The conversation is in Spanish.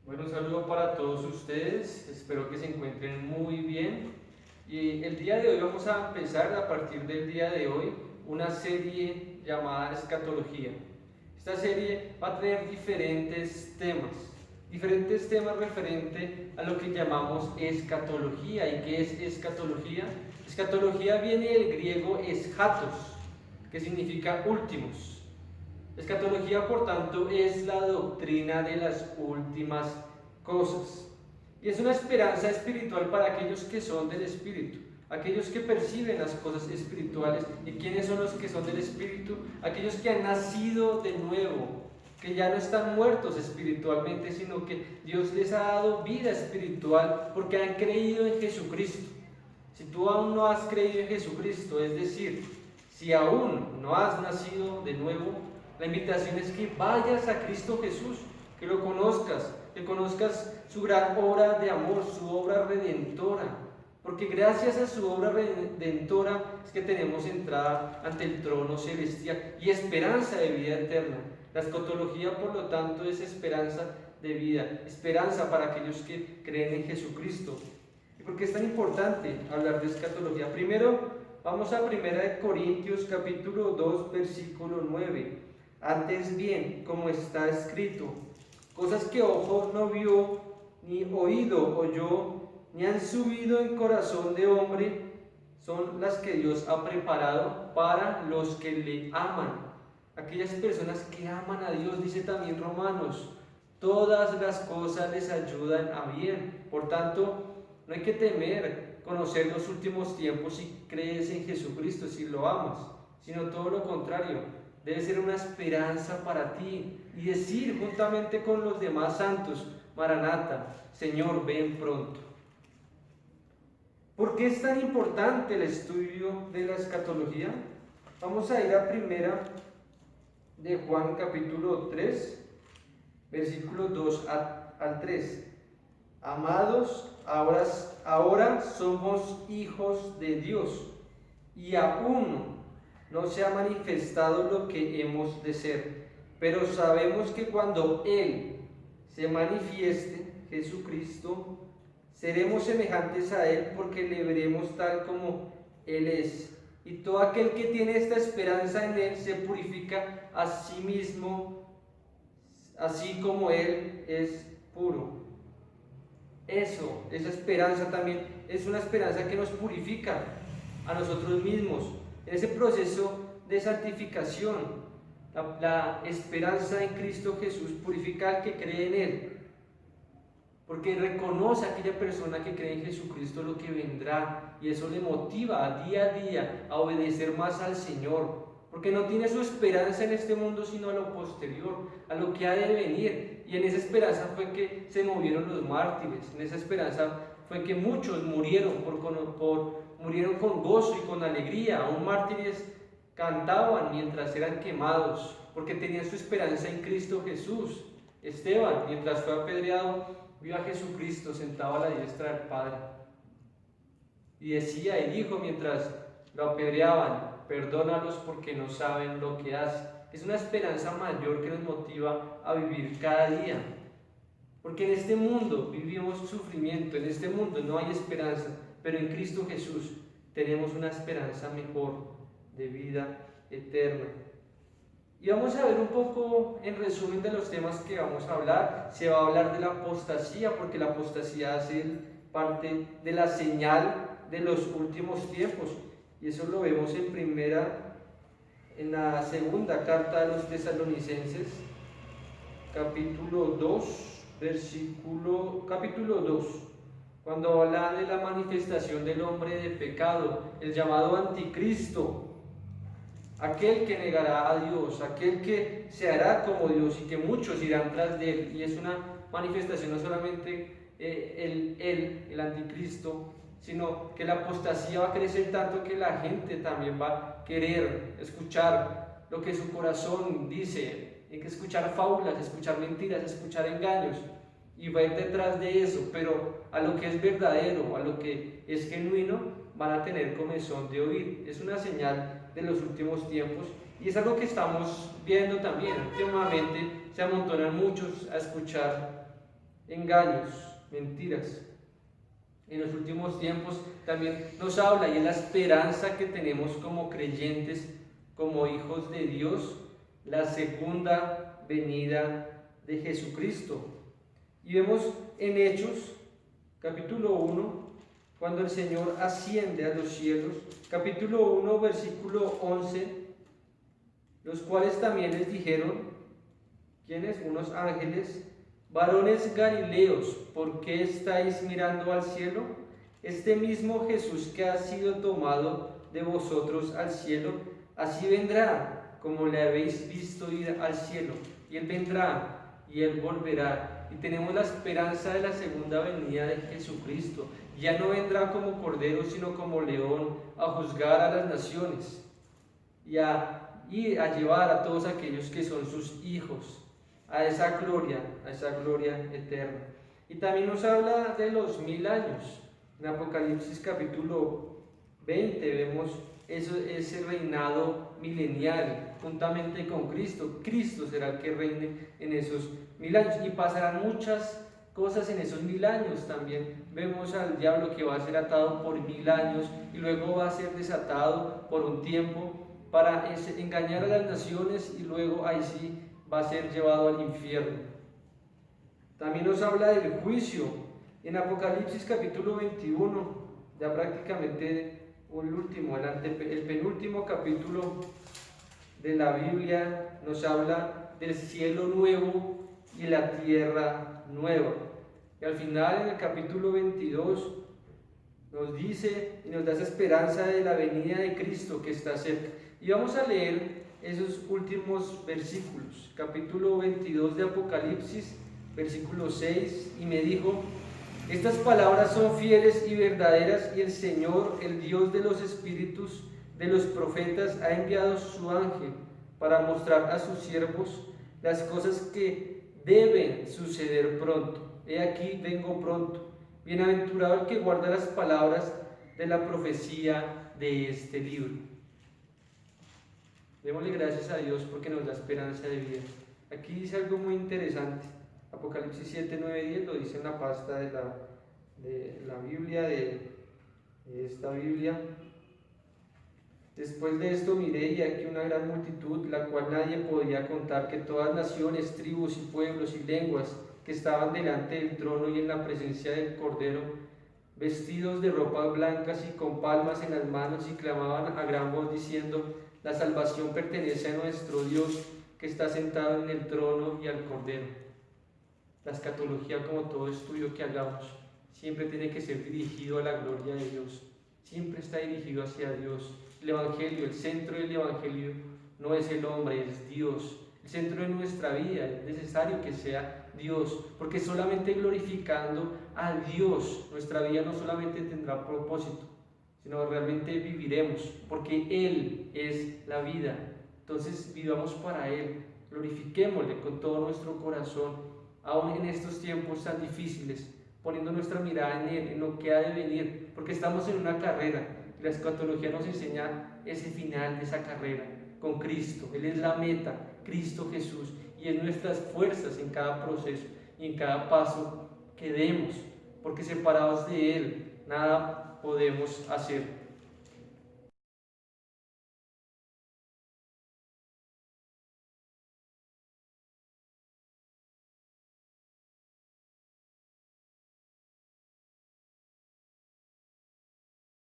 Bueno, un saludo para todos ustedes, espero que se encuentren muy bien. Y el día de hoy vamos a empezar a partir del día de hoy una serie llamada Escatología. Esta serie va a tener diferentes temas referente a lo que llamamos escatología. ¿Y qué es escatología? Escatología viene del griego eschatos, que significa últimos. Escatología, por tanto, es la doctrina de las últimas cosas. Y es una esperanza espiritual para aquellos que son del Espíritu, aquellos que perciben las cosas espirituales. ¿Y quiénes son los que son del Espíritu? Aquellos que han nacido de nuevo, que ya no están muertos espiritualmente, sino que Dios les ha dado vida espiritual porque han creído en Jesucristo. Si tú aún no has creído en Jesucristo, es decir, si aún no has nacido de nuevo, la invitación es que vayas a Cristo Jesús, que lo conozcas, que conozcas su gran obra de amor, su obra redentora. Porque gracias a su obra redentora es que tenemos entrada ante el trono celestial y esperanza de vida eterna. La escatología, por lo tanto, es esperanza de vida, esperanza para aquellos que creen en Jesucristo. ¿Y por qué es tan importante hablar de escatología? Primero, vamos a 1 Corintios capítulo 2, versículo 9. Antes bien, como está escrito, cosas que ojo no vio, ni oído oyó, ni han subido en corazón de hombre, son las que Dios ha preparado para los que le aman. Aquellas personas que aman a Dios, dice también Romanos, todas las cosas les ayudan a bien. Por tanto, no hay que temer conocer los últimos tiempos si crees en Jesucristo, si lo amas, sino todo lo contrario. Debe ser una esperanza para ti y decir juntamente con los demás santos, Maranata, Señor, ven pronto. ¿Por qué es tan importante el estudio de la escatología? Vamos a ir a primera de Juan capítulo 3, versículos 2 al 3. Amados, ahora somos hijos de Dios y aún no se ha manifestado lo que hemos de ser, pero sabemos que cuando Él se manifieste, Jesucristo, seremos semejantes a Él porque le veremos tal como Él es. Y todo aquel que tiene esta esperanza en Él se purifica a sí mismo, así como Él es puro. Esa esperanza también es una esperanza que nos purifica a nosotros mismos. En ese proceso de santificación, la esperanza en Cristo Jesús purifica al que cree en Él, porque reconoce a aquella persona que cree en Jesucristo lo que vendrá, y eso le motiva a día a obedecer más al Señor, porque no tiene su esperanza en este mundo sino a lo posterior, a lo que ha de venir. Y en esa esperanza fue que se movieron los mártires, en esa esperanza fue que muchos murieron murieron con gozo y con alegría. Aún mártires cantaban mientras eran quemados, porque tenían su esperanza en Cristo Jesús. Esteban, mientras fue apedreado, vio a Jesucristo sentado a la diestra del Padre. Y decía el Hijo mientras lo apedreaban, perdónalos porque no saben lo que hacen. Es una esperanza mayor que nos motiva a vivir cada día. Porque en este mundo vivimos sufrimiento, en este mundo no hay esperanza, pero en Cristo Jesús tenemos una esperanza mejor de vida eterna. Y vamos a ver un poco en resumen de los temas que vamos a hablar. Se va a hablar de la apostasía, porque la apostasía hace parte de la señal de los últimos tiempos. Y eso lo vemos en la segunda carta de los Tesalonicenses, capítulo 2, capítulo 2, cuando habla de la manifestación del hombre de pecado, el llamado anticristo, aquel que negará a Dios, aquel que se hará como Dios y que muchos irán tras de él. Y es una manifestación no solamente el anticristo, sino que la apostasía va a crecer tanto que la gente también va a querer escuchar lo que su corazón dice. Hay que escuchar fábulas, escuchar mentiras, escuchar engaños y va a ir detrás de eso, pero a lo que es verdadero, a lo que es genuino, van a tener comezón de oír. Es una señal de los últimos tiempos y es algo que estamos viendo también. Últimamente se amontonan muchos a escuchar engaños, mentiras. En los últimos tiempos también nos habla y es la esperanza que tenemos como creyentes, como hijos de Dios, la segunda venida de Jesucristo. Y vemos en Hechos, capítulo 1, cuando el Señor asciende a los cielos, capítulo 1, versículo 11, los cuales también les dijeron, ¿quiénes? Unos ángeles: varones galileos, ¿por qué estáis mirando al cielo? Este mismo Jesús que ha sido tomado de vosotros al cielo, así vendrá, como le habéis visto ir al cielo. Y Él vendrá y Él volverá. Y tenemos la esperanza de la segunda venida de Jesucristo. Ya no vendrá como cordero, sino como león, a juzgar a las naciones y a llevar a todos aquellos que son sus hijos a esa gloria eterna. Y también nos habla de los 1000 años. En Apocalipsis capítulo 20 vemos ese reinado milenial juntamente con Cristo. Cristo será el que reine en esos 1000 años, y pasarán muchas cosas en esos 1000 años. También vemos al diablo que va a ser atado por 1000 años y luego va a ser desatado por un tiempo para engañar a las naciones, y luego ahí sí va a ser llevado al infierno. También nos habla del juicio en Apocalipsis capítulo 21, ya prácticamente el penúltimo capítulo de la Biblia. Nos habla del cielo nuevo y la tierra nueva. Y al final, en el capítulo 22, nos dice y nos da esa esperanza de la venida de Cristo que está cerca. Y vamos a leer esos últimos versículos, capítulo 22 de Apocalipsis, versículo 6, y me dijo: estas palabras son fieles y verdaderas, y el Señor, el Dios de los espíritus de los profetas, ha enviado su ángel para mostrar a sus siervos las cosas que deben suceder pronto. He aquí, vengo pronto. Bienaventurado el que guarda las palabras de la profecía de este libro. Démosle gracias a Dios porque nos da esperanza de vida. Aquí dice algo muy interesante. Apocalipsis 7, 9, 10 lo dice en la pasta de la Biblia, de esta Biblia. Después de esto miré, y aquí una gran multitud, la cual nadie podía contar, que todas naciones, tribus y pueblos y lenguas que estaban delante del trono y en la presencia del Cordero, vestidos de ropas blancas y con palmas en las manos, y clamaban a gran voz diciendo: la salvación pertenece a nuestro Dios, que está sentado en el trono, y al Cordero. La escatología, como todo estudio que hagamos, siempre tiene que ser dirigido a la gloria de Dios. Siempre está dirigido hacia Dios. El Evangelio, el centro del Evangelio no es el hombre, es Dios. El centro de nuestra vida es necesario que sea Dios, porque solamente glorificando a Dios nuestra vida no solamente tendrá propósito, sino realmente viviremos, porque Él es la vida. Entonces vivamos para Él, glorifiquémosle con todo nuestro corazón, aún en estos tiempos tan difíciles, poniendo nuestra mirada en Él, en lo que ha de venir, porque estamos en una carrera, y la escatología nos enseña ese final de esa carrera, con Cristo. Él es la meta, Cristo Jesús, y es nuestras fuerzas en cada proceso y en cada paso que demos, porque separados de Él nada podemos hacer.